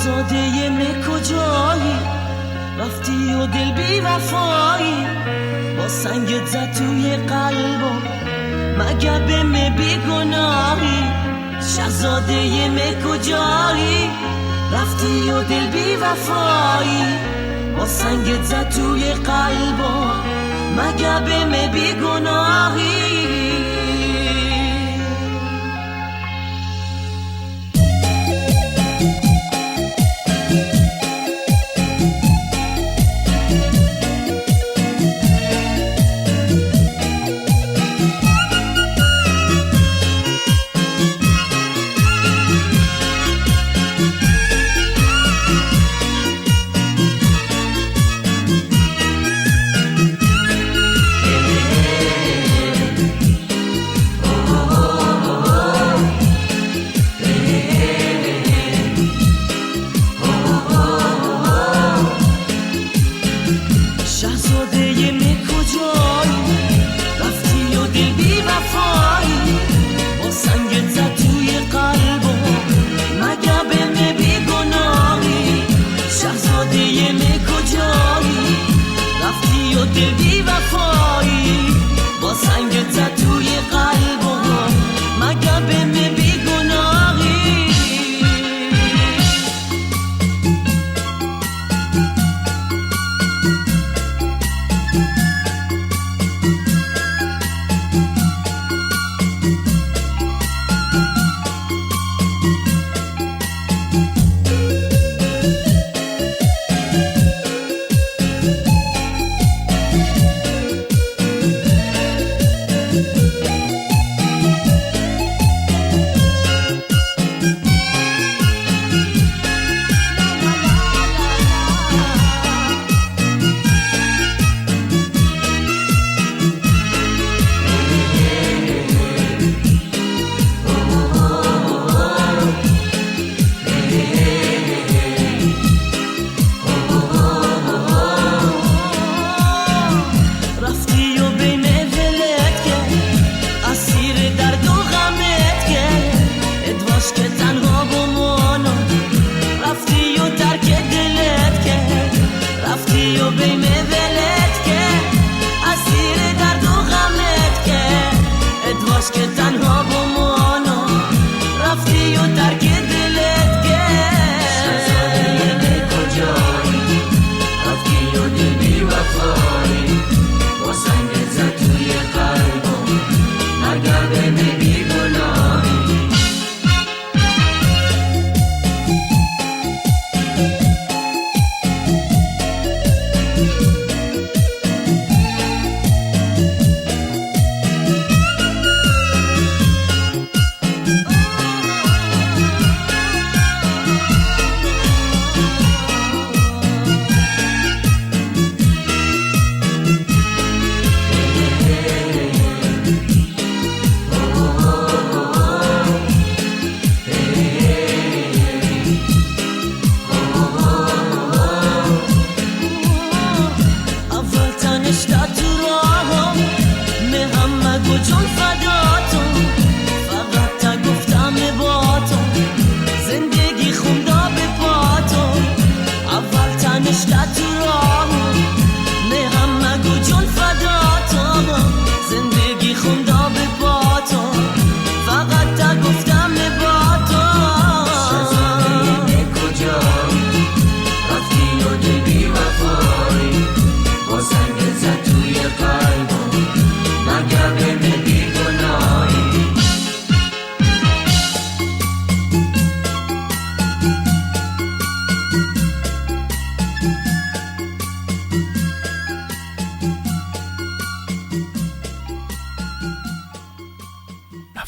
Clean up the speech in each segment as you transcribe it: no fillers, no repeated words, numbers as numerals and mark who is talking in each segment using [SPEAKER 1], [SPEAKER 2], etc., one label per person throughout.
[SPEAKER 1] شهزاده می کجایی رفتی و دل بی وفایی با سنگ زد توی قلبم مگه به می بی گناهی شهزاده می کجایی رفتی و دل بی وفایی با سنگ زد توی قلبم مگه به می بی گناهی شهزاده می کجایی رفتی و دل بی وفایی با سنگ زد توی قلبم مگه به می بی گناهی شهزاده می کجایی رفتی و دل بی وفایی با سنگ زد توی قلبم مگه به می بی گناهی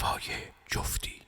[SPEAKER 2] هوای جفتی.